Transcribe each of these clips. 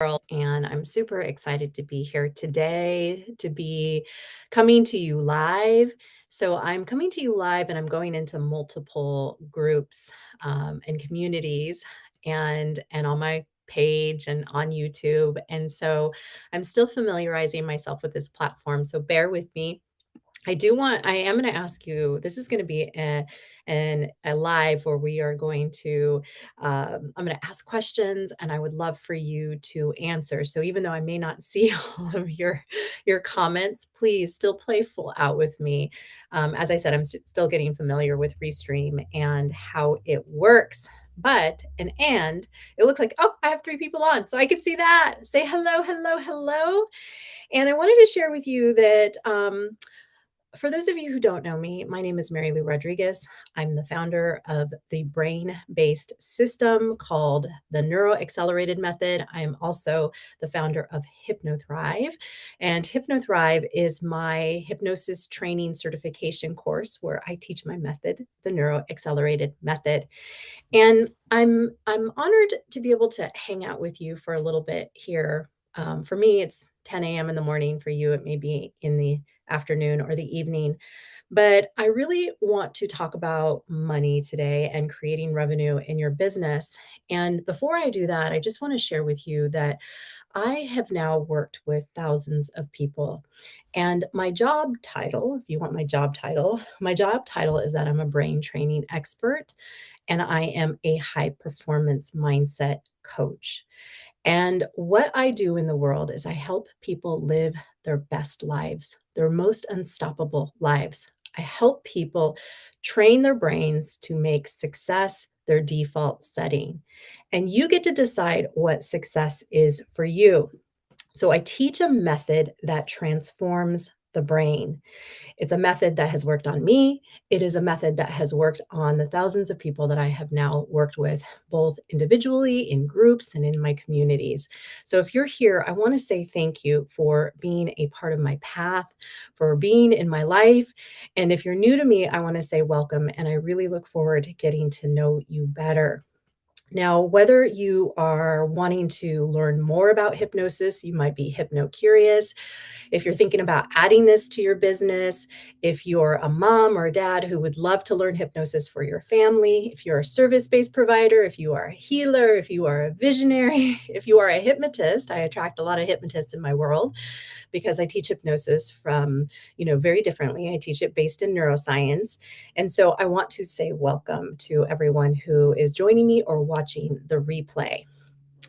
world, and I'm super excited to be here today to be coming to you live. So I'm coming to you live, and I'm going into multiple groups and communities, and on my page and on YouTube. And so I'm still familiarizing myself with this platform. So bear with me. I am going to ask you, this is going to be a live where we are going to, I'm going to ask questions and I would love for you to answer. So even though I may not see all of your comments, please still play full out with me. As I said, still getting familiar with Restream and how it works. But, and it looks like, oh, I have three people on, so I can see that. Say hello, hello, hello. And I wanted to share with you that, for those of you who don't know me, my name is Mary Lou Rodriguez. I'm the founder of the brain based system called the Neuro Accelerated Method. I am also the founder of HypnoThrive. And HypnoThrive is my hypnosis training certification course where I teach my method, the Neuro Accelerated Method. And I'm honored to be able to hang out with you for a little bit here. For me, it's 10 a.m. in the morning. For you, it may be in the afternoon or the evening. But I really want to talk about money today and creating revenue in your business. And before I do that, I just want to share with you that I have now worked with thousands of people. And my job title, if you want my job title is that I'm a brain training expert and I am a high performance mindset coach. And what I do in the world is I help people live their best lives, their most unstoppable lives. I help people train their brains to make success their default setting. And you get to decide what success is for you. So I teach a method that transforms the brain. It's a method that has worked on me. It is a method that has worked on the thousands of people that I have now worked with, both individually, in groups, and in my communities. So if you're here, I want to say thank you for being a part of my path, for being in my life. And if you're new to me, I want to say welcome. And I really look forward to getting to know you better. Now, whether you are wanting to learn more about hypnosis, you might be hypno curious. If you're thinking about adding this to your business, if you're a mom or a dad who would love to learn hypnosis for your family, if you're a service-based provider, if you are a healer, if you are a visionary, if you are a hypnotist, I attract a lot of hypnotists in my world because I teach hypnosis from, very differently. I teach it based in neuroscience. And so I want to say welcome to everyone who is joining me or watching the replay.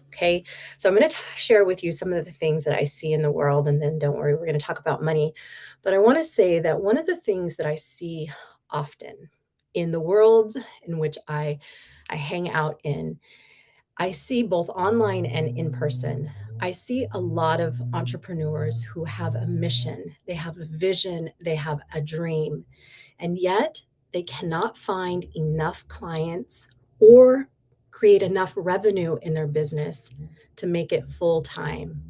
Okay, so I'm going to share with you some of the things that I see in the world, and then don't worry, we're going to talk about money. But I want to say that one of the things that I see often in the worlds in which I hang out in, I see both online and in person. I see a lot of entrepreneurs who have a mission, they have a vision, they have a dream, and yet they cannot find enough clients or create enough revenue in their business to make it full time.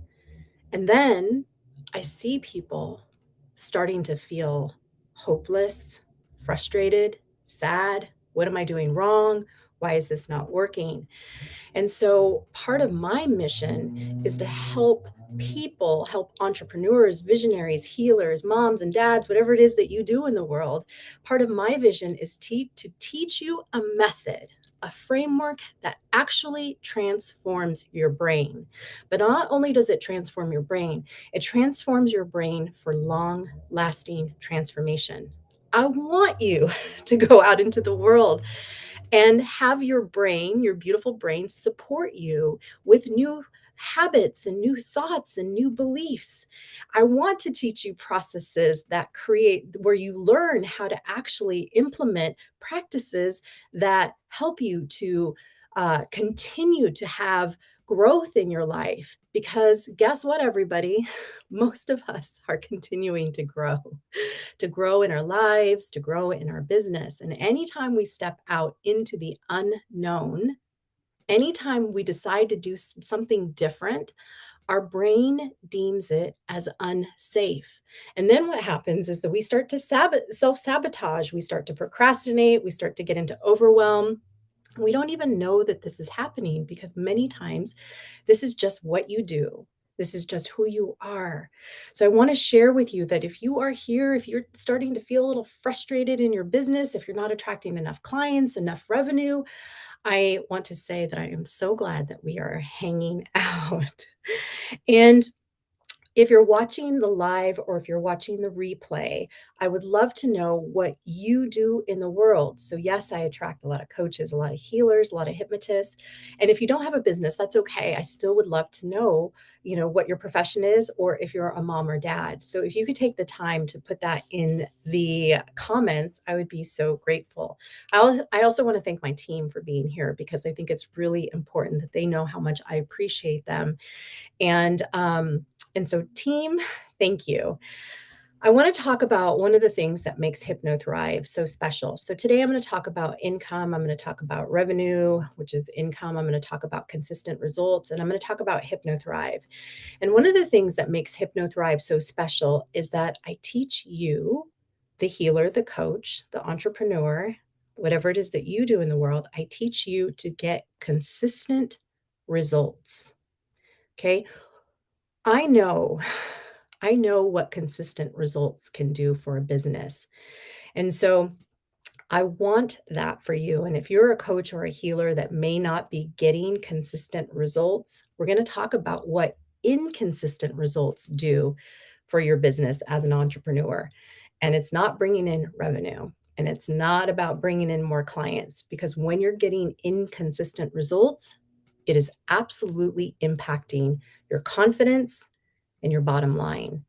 And then I see people starting to feel hopeless, frustrated, sad. What am I doing wrong? Why is this not working? And so part of my mission is to help people, help entrepreneurs, visionaries, healers, moms and dads, whatever it is that you do in the world. Part of my vision is to teach you a method, a framework that actually transforms your brain. But not only does it transform your brain, it transforms your brain for long lasting transformation. I want you to go out into the world and have your brain, your beautiful brain, support you with new habits and new thoughts and new beliefs. I want to teach you processes that create where you learn how to actually implement practices that help you to continue to have growth in your life. Because guess what, everybody? Most of us are continuing to grow in our lives, to grow in our business. And anytime we step out into the unknown, anytime we decide to do something different, our brain deems it as unsafe. And then what happens is that we start to self sabotage, we start to procrastinate, we start to get into overwhelm. We don't even know that this is happening because many times this is just what you do. This is just who you are. So I want to share with you that if you are here, if you're starting to feel a little frustrated in your business, if you're not attracting enough clients, enough revenue, I want to say that I am so glad that we are hanging out. And if you're watching the live or if you're watching the replay, I would love to know what you do in the world. So, yes, I attract a lot of coaches, a lot of healers, a lot of hypnotists. And if you don't have a business, that's okay. I still would love to know, what your profession is or if you're a mom or dad. So, if you could take the time to put that in the comments, I would be so grateful. I also want to thank my team for being here because I think it's really important that they know how much I appreciate them and so team, thank you. I want to talk about one of the things that makes Hypno Thrive so special. So today I'm going to talk about income. I'm going to talk about revenue, which is income. I'm going to talk about consistent results, and I'm going to talk about Hypno Thrive. And one of the things that makes Hypno Thrive so special is that I teach you, the healer, the coach, the entrepreneur, whatever it is that you do in the world, I teach you to get consistent results. Okay. I know, I know what consistent results can do for a business. And so I want that for you. And if you're a coach or a healer that may not be getting consistent results, we're going to talk about what inconsistent results do for your business as an entrepreneur. And it's not bringing in revenue. And it's not about bringing in more clients because when you're getting inconsistent results, it is absolutely impacting your confidence and your bottom line.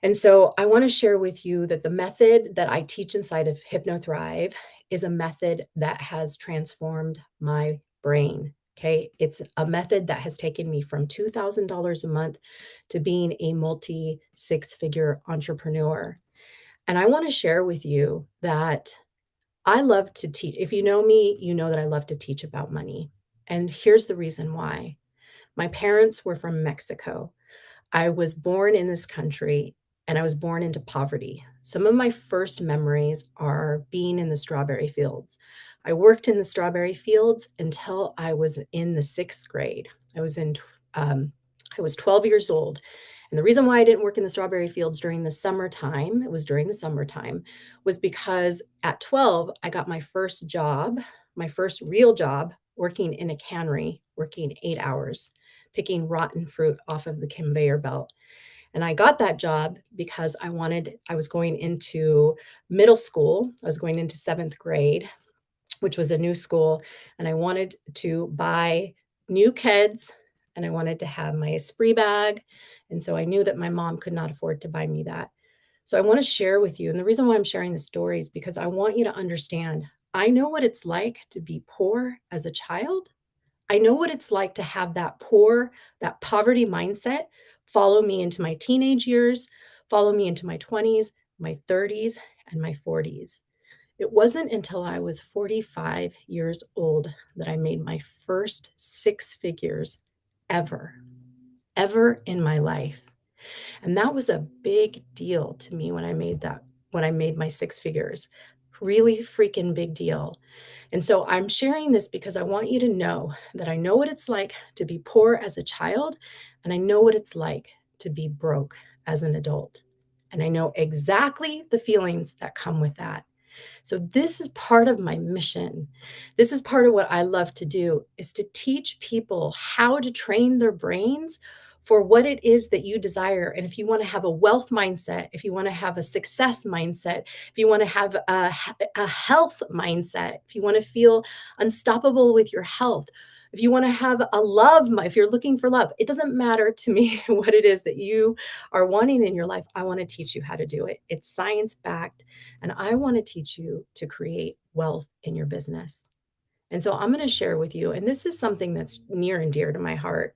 And so I want to share with you that the method that I teach inside of Hypno Thrive is a method that has transformed my brain. Okay. It's a method that has taken me from $2,000 a month to being a multi six figure entrepreneur. And I want to share with you that I love to teach. If you know me, you know that I love to teach about money. And here's the reason why. My parents were from Mexico. I was born in this country and I was born into poverty. Some of my first memories are being in the strawberry fields. I worked in the strawberry fields until I was in the sixth grade. I was in, I was 12 years old. And the reason why I didn't work in the strawberry fields during the summertime, it was during the summertime, was because at 12, I got my first job, my first real job, working in a cannery, working 8 hours picking rotten fruit off of the conveyor belt. And I got that job because I was going into middle school. I was going into seventh grade, which was a new school. And I wanted to buy new kids and I wanted to have my Esprit bag. And so I knew that my mom could not afford to buy me that. So I want to share with you. And the reason why I'm sharing the story is because I want you to understand I know what it's like to be poor as a child. I know what it's like to have that poverty mindset follow me into my teenage years, follow me into my 20s, my 30s, and my 40s. It wasn't until I was 45 years old that I made my first six figures ever, ever in my life. And that was a big deal to me when I made my six figures. Really freaking big deal. And so I'm sharing this because I want you to know that I know what it's like to be poor as a child, and I know what it's like to be broke as an adult. And I know exactly the feelings that come with that. So this is part of my mission. This is part of what I love to do is to teach people how to train their brains for what it is that you desire. And if you want to have a wealth mindset, if you want to have a success mindset, if you want to have a health mindset, if you want to feel unstoppable with your health, if you want to have a love, if you're looking for love, it doesn't matter to me what it is that you are wanting in your life. I want to teach you how to do it. It's science backed. And I want to teach you to create wealth in your business. And so I'm going to share with you, and this is something that's near and dear to my heart.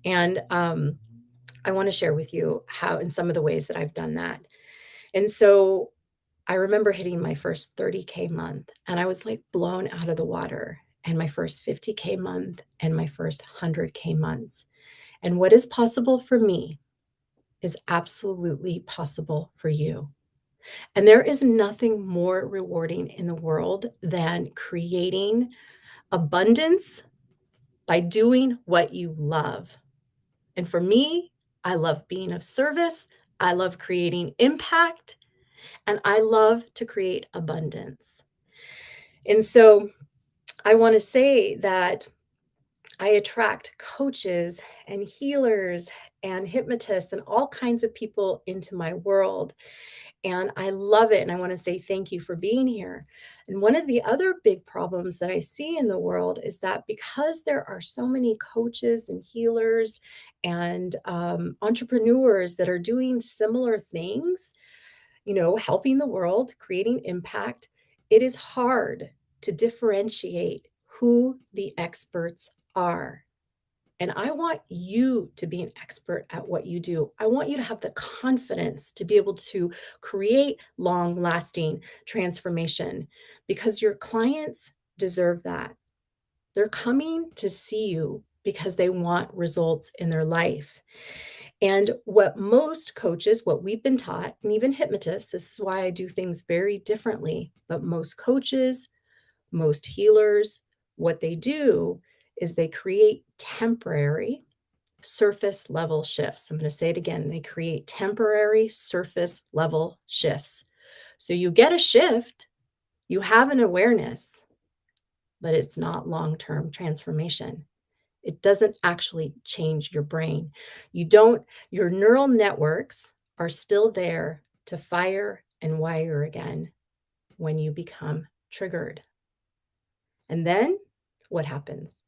And I want to share with you how, in some of the ways that I've done that. And so I remember hitting my first 30K month, and I was like blown out of the water, and my first 50K month, and my first 100K months. And what is possible for me is absolutely possible for you. And there is nothing more rewarding in the world than creating abundance by doing what you love. And for me, I love being of service, I love creating impact, and I love to create abundance. And so I want to say that I attract coaches and healers and hypnotists and all kinds of people into my world. And I love it. And I want to say thank you for being here. And one of the other big problems that I see in the world is that because there are so many coaches and healers and entrepreneurs that are doing similar things, helping the world, creating impact, it is hard to differentiate who the experts are. And I want you to be an expert at what you do. I want you to have the confidence to be able to create long lasting transformation because your clients deserve that. They're coming to see you because they want results in their life. And what most coaches, what we've been taught, and even hypnotists, this is why I do things very differently, but most coaches, most healers, what they do is they create temporary surface level shifts. I'm going to say it again. They create temporary surface level shifts. So you get a shift, you have an awareness, but it's not long term transformation. It doesn't actually change your brain. Your neural networks are still there to fire and wire again when you become triggered. And then what happens?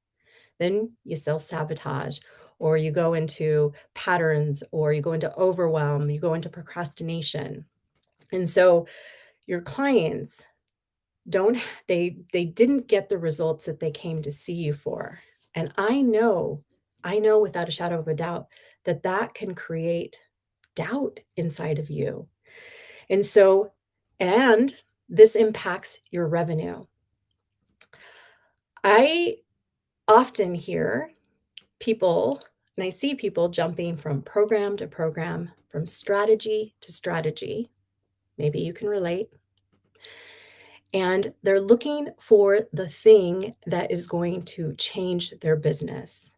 Then you self sabotage, or you go into patterns, or you go into overwhelm, you go into procrastination. And so your clients don't they didn't get the results that they came to see you for. And I know without a shadow of a doubt that that can create doubt inside of you. And so and this impacts your revenue. I often hear people and I see people jumping from program to program, from strategy to strategy. Maybe you can relate. And they're looking for the thing that is going to change their business.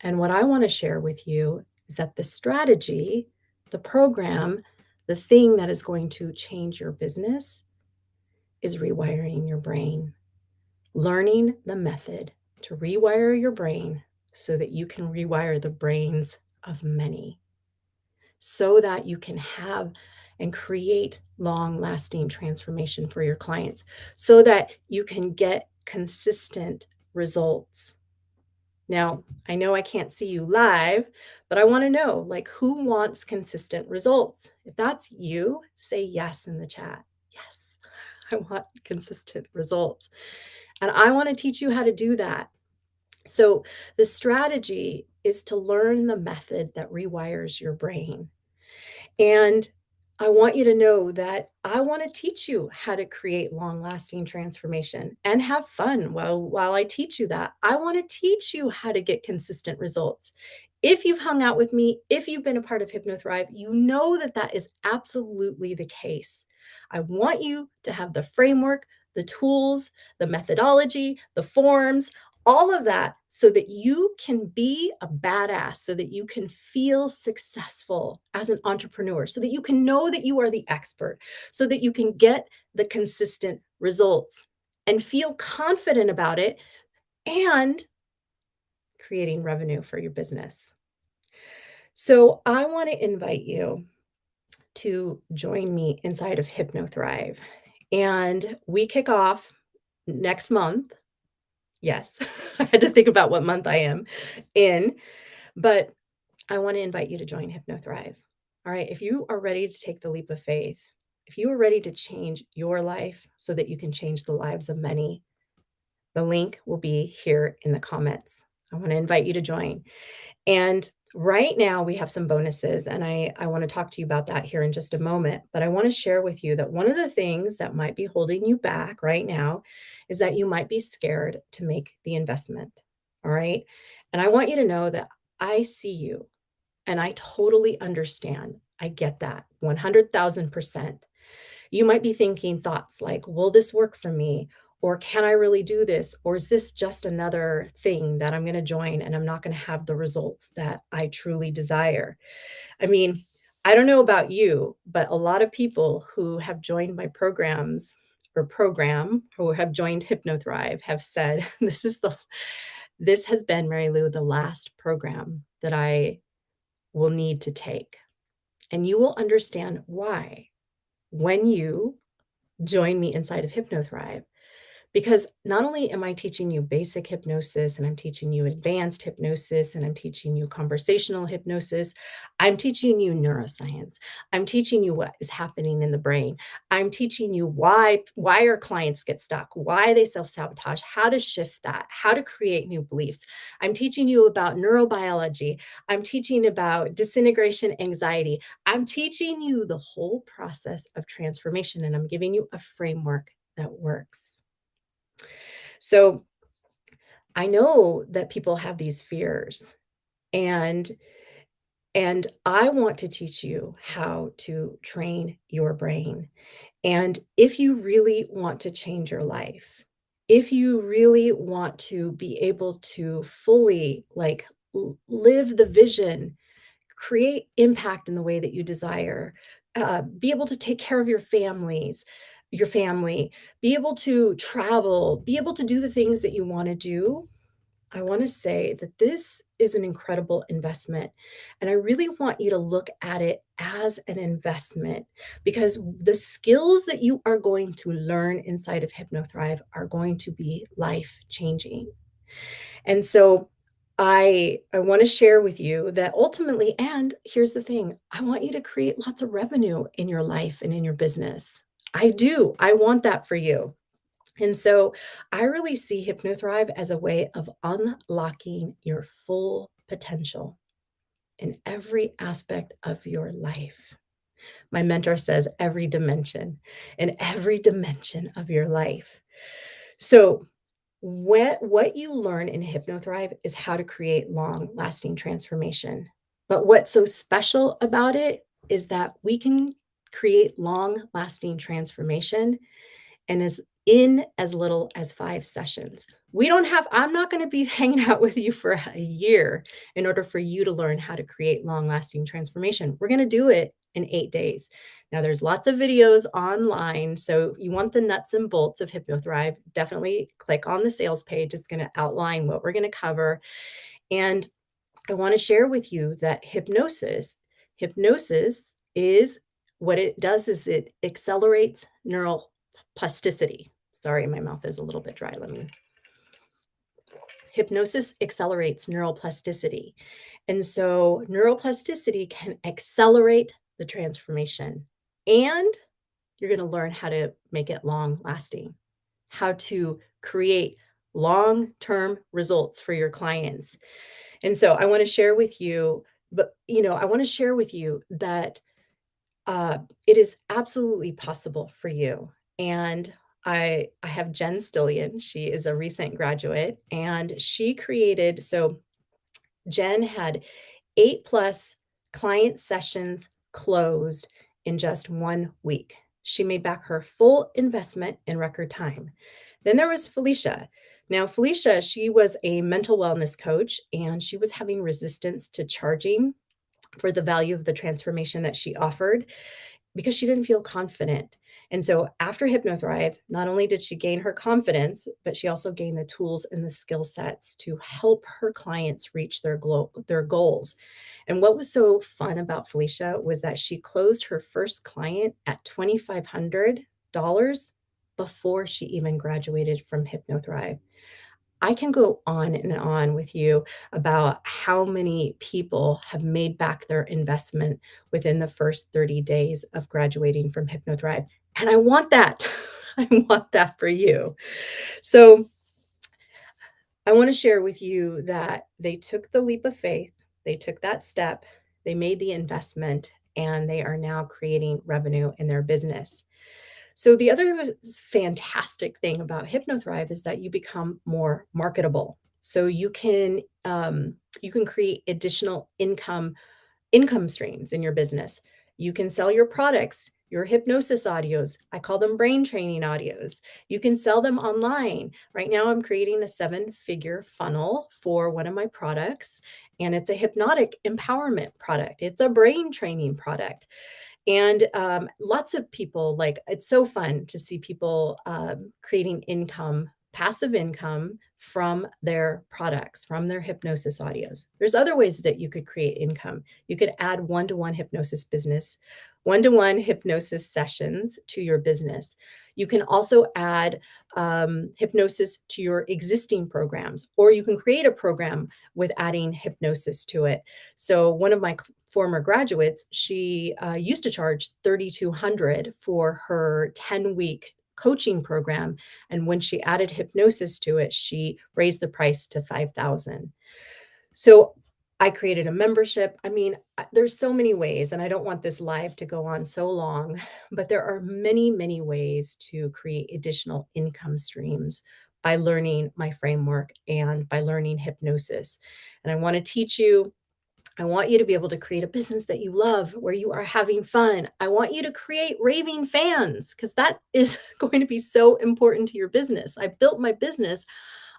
And what I want to share with you is that the strategy, the program, the thing that is going to change your business is rewiring your brain, learning the method to rewire your brain so that you can rewire the brains of many, so that you can have and create long lasting transformation for your clients, so that you can get consistent results. Now, I know I can't see you live, but I want to know, like, who wants consistent results? If that's you, say yes in the chat. Yes, I want consistent results. And I want to teach you how to do that. So, the strategy is to learn the method that rewires your brain. And I want you to know that I want to teach you how to create long-lasting transformation and have fun while I teach you that. I want to teach you how to get consistent results. If you've hung out with me, if you've been a part of HypnoThrive, you know that that is absolutely the case. I want you to have the framework, the tools, the methodology, the forms, all of that so that you can be a badass, so that you can feel successful as an entrepreneur, so that you can know that you are the expert, so that you can get the consistent results and feel confident about it and creating revenue for your business. So I want to invite you to join me inside of HypnoThrive. And we kick off next month. Yes, I had to think about what month I am in, but I want to invite you to join HypnoThrive. All right. If you are ready to take the leap of faith, if you are ready to change your life so that you can change the lives of many, the link will be here in the comments. I want to invite you to join. And right now we have some bonuses, and I want to talk to you about that here in just a moment. But I want to share with you that one of the things that might be holding you back right now is that you might be scared to make the investment. All right. And I want you to know that I see you and I totally understand. I get that 100,000%. You might be thinking thoughts like, will this work for me? Or can I really do this? Or is this just another thing that I'm going to join and I'm not going to have the results that I truly desire? I mean, I don't know about you, but a lot of people who have joined my programs or program who have joined HypnoThrive have said, this has been, Mary Lou, the last program that I will need to take. And you will understand why when you join me inside of HypnoThrive. Because not only am I teaching you basic hypnosis and I'm teaching you advanced hypnosis and I'm teaching you conversational hypnosis, I'm teaching you neuroscience. I'm teaching you what is happening in the brain. I'm teaching you why our clients get stuck, why they self-sabotage, how to shift that, how to create new beliefs. I'm teaching you about neurobiology. I'm teaching about disintegration anxiety. I'm teaching you the whole process of transformation and I'm giving you a framework that works. So I know that people have these fears and and I want to teach you how to train your brain. And if you really want to change your life, if you really want to be able to fully like live the vision, create impact in the way that you desire, be able to take care of your family, be able to travel, be able to do the things that you want to do, I want to say that this is an incredible investment. And I really want you to look at it as an investment because the skills that you are going to learn inside of HypnoThrive are going to be life changing. And so I want to share with you that ultimately, and here's the thing, I want you to create lots of revenue in your life and in your business. I do. I want that for you. And so I really see HypnoThrive as a way of unlocking your full potential in every aspect of your life. My mentor says in every dimension of your life. So what you learn in HypnoThrive is how to create long-lasting transformation. But what's so special about it is that we can create long-lasting transformation and as little as 5 sessions. I'm not gonna be hanging out with you for a year in order for you to learn how to create long-lasting transformation. We're gonna do it in 8 days. Now there's lots of videos online, so you want the nuts and bolts of HypnoThrive, definitely click on the sales page. It's gonna outline what we're gonna cover, and I wanna share with you that hypnosis is what it does is it accelerates neural plasticity. Sorry, my mouth is a little bit dry. Let me Hypnosis accelerates neuroplasticity. And so neuroplasticity can accelerate the transformation. And you're going to learn how to make it long lasting, how to create long-term results for your clients. And so I want to share with you, I want to share with you that it is absolutely possible for you. And I have Jen Stillion. She is a recent graduate, and she created. So Jen had 8 plus client sessions closed in just 1 week. She made back her full investment in record time. Then there was Felicia. Now, Felicia, she was a mental wellness coach, and she was having resistance to charging for the value of the transformation that she offered because she didn't feel confident. And so after HypnoThrive, not only did she gain her confidence, but she also gained the tools and the skill sets to help her clients reach their goals. And what was so fun about Felicia was that she closed her first client at $2,500 before she even graduated from HypnoThrive. I can go on and on with you about how many people have made back their investment within the first 30 days of graduating from HypnoThrive. And I want that. I want that for you. So I want to share with you that they took the leap of faith, they took that step, they made the investment, and they are now creating revenue in their business. So the other fantastic thing about HypnoThrive is that you become more marketable. So you can create additional income streams in your business. You can sell your products. your hypnosis audios. I call them brain training audios. You can sell them online. Right now, I'm creating a 7-figure funnel for one of my products, and it's a hypnotic empowerment product. It's a brain training product. And lots of people, like, it's so fun to see people creating income, passive income from their products, from their hypnosis audios. There's other ways that you could create income. You could add one-to-one hypnosis business, one-to-one hypnosis sessions to your business. You can also add hypnosis to your existing programs, or you can create a program with adding hypnosis to it. So one of my former graduates, she used to charge $3,200 for her 10-week coaching program, and when she added hypnosis to it, she raised the price to $5,000. So I created a membership. I mean, there's so many ways, and I don't want this live to go on so long, but there are many, many ways to create additional income streams by learning my framework and by learning hypnosis. And I want to teach you. I want you to be able to create a business that you love, where you are having fun. I want you to create raving fans, because that is going to be so important to your business. I built my business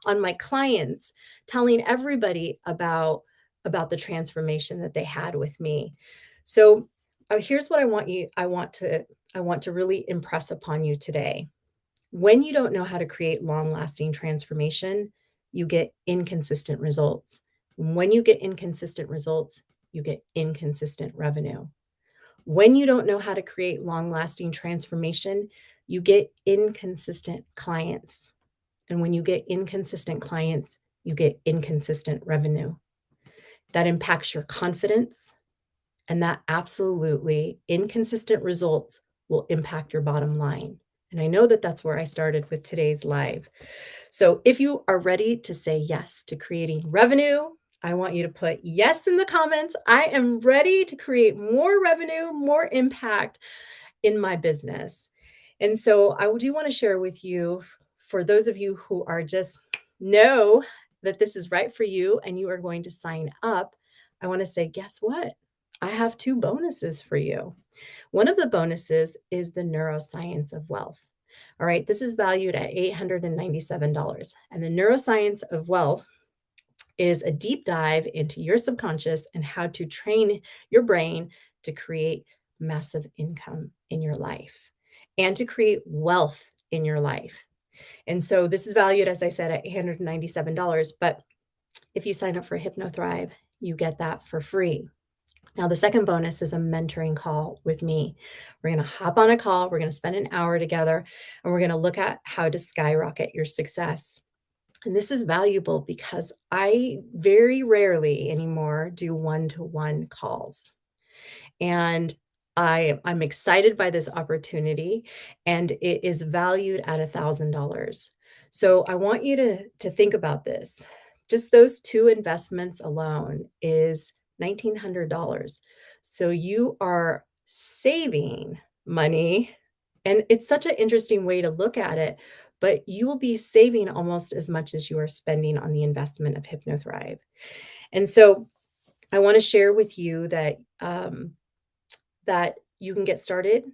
on my clients telling everybody about the transformation that they had with me. So here's what I want to really impress upon you today. When you don't know how to create long-lasting transformation, you get inconsistent results. When you get inconsistent results, you get inconsistent revenue. When you don't know how to create long-lasting transformation, you get inconsistent clients. And when you get inconsistent clients, you get inconsistent revenue. That impacts your confidence, and that absolutely inconsistent results will impact your bottom line. And I know that that's where I started with today's live. So if you are ready to say yes to creating revenue, I want you to put yes in the comments. I am ready to create more revenue, more impact in my business. And so I do want to share with you, for those of you who are just know that this is right for you and you are going to sign up, I want to say, guess what? I have 2 bonuses for you. One of the bonuses is the neuroscience of wealth. All right, this is valued at $897. And the neuroscience of wealth is a deep dive into your subconscious and how to train your brain to create massive income in your life and to create wealth in your life. And so this is valued, as I said, at $897. But if you sign up for HypnoThrive, you get that for free. Now, the second bonus is a mentoring call with me. We're going to hop on a call. We're going to spend an hour together, and we're going to look at how to skyrocket your success. And this is valuable because I very rarely anymore do one-to-one calls. And I'm excited by this opportunity, and it is valued at $1,000. So I want you to think about this. Just those 2 investments alone is $1,900. So you are saving money, and it's such an interesting way to look at it, but you will be saving almost as much as you are spending on the investment of HypnoThrive. And so I want to share with you that you can get started.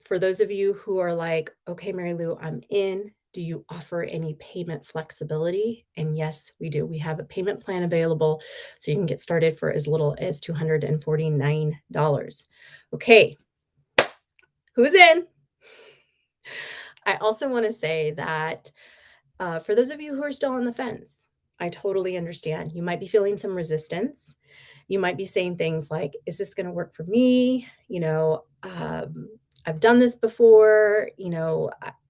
For those of you who are like, okay, Mary Lou, I'm in. Do you offer any payment flexibility? And yes, we do. We have a payment plan available, so you can get started for as little as $249. Okay, who's in? I also want to say that for those of you who are still on the fence, I totally understand. You might be feeling some resistance. You might be saying things like, is this going to work for me? I've done this before.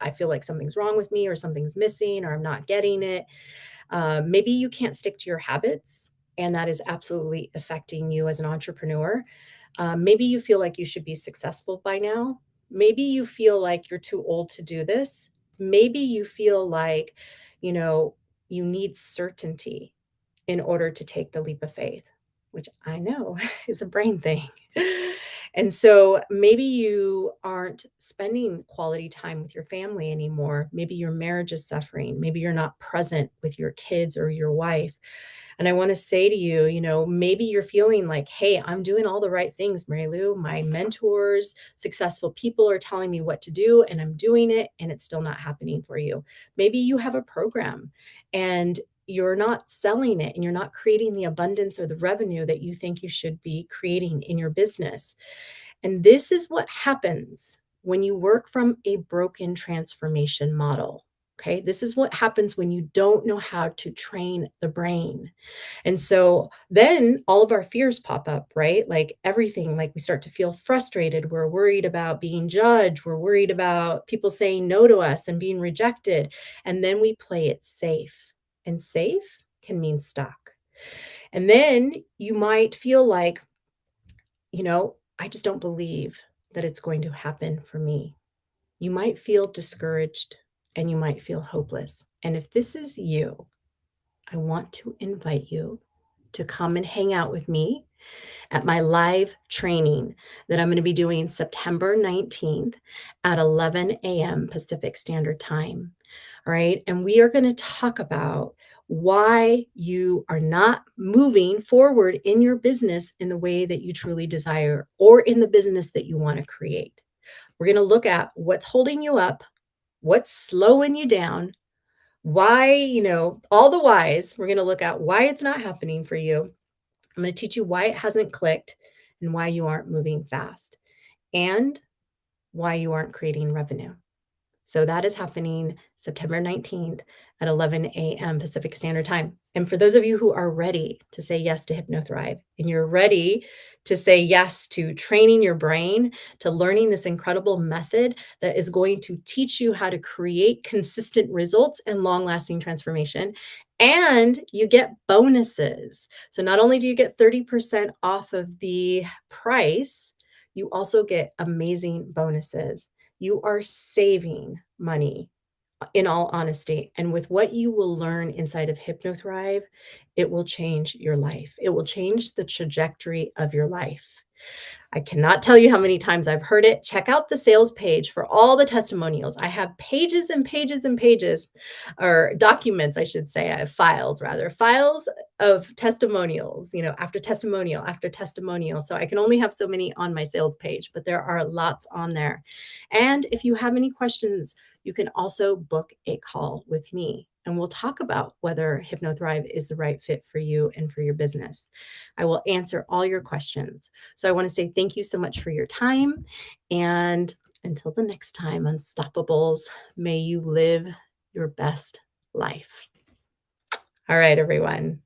I feel like something's wrong with me, or something's missing, or I'm not getting it. Maybe you can't stick to your habits, and that is absolutely affecting you as an entrepreneur. Maybe you feel like you should be successful by now. Maybe you feel like you're too old to do this. Maybe you feel like, you need certainty in order to take the leap of faith, which I know is a brain thing. And so maybe you aren't spending quality time with your family anymore. Maybe your marriage is suffering. Maybe you're not present with your kids or your wife. And I want to say to you, maybe you're feeling like, hey, I'm doing all the right things, Mary Lou. My mentors, successful people are telling me what to do, and I'm doing it, and it's still not happening for you. Maybe you have a program and you're not selling it and you're not creating the abundance or the revenue that you think you should be creating in your business. And this is what happens when you work from a broken transformation model. Okay. This is what happens when you don't know how to train the brain. And so then all of our fears pop up, right? Like everything, like we start to feel frustrated. We're worried about being judged. We're worried about people saying no to us and being rejected. And then we play it safe. And safe can mean stuck. And then you might feel like, I just don't believe that it's going to happen for me. You might feel discouraged and you might feel hopeless. And if this is you, I want to invite you to come and hang out with me at my live training that I'm going to be doing September 19th at 11 a.m. Pacific Standard Time. All right. And we are going to talk about why you are not moving forward in your business in the way that you truly desire or in the business that you want to create. We're going to look at what's holding you up, what's slowing you down, why, all the whys. We're going to look at why it's not happening for you. I'm going to teach you why it hasn't clicked and why you aren't moving fast and why you aren't creating revenue. So that is happening September 19th at 11 a.m. Pacific Standard Time. And for those of you who are ready to say yes to HypnoThrive and you're ready to say yes to training your brain, to learning this incredible method that is going to teach you how to create consistent results and long-lasting transformation, and you get bonuses. So not only do you get 30% off of the price, you also get amazing bonuses. You are saving money, in all honesty. And with what you will learn inside of HypnoThrive, it will change your life. It will change the trajectory of your life. I cannot tell you how many times I've heard it. Check out the sales page for all the testimonials. I have pages and pages and pages, or documents, I should say. I have files, rather, files of testimonials, after testimonial after testimonial. So I can only have so many on my sales page, but there are lots on there. And if you have any questions, you can also book a call with me. And we'll talk about whether HypnoThrive is the right fit for you and for your business. I will answer all your questions. So I want to say thank you so much for your time. And until the next time, Unstoppables, may you live your best life. All right, everyone.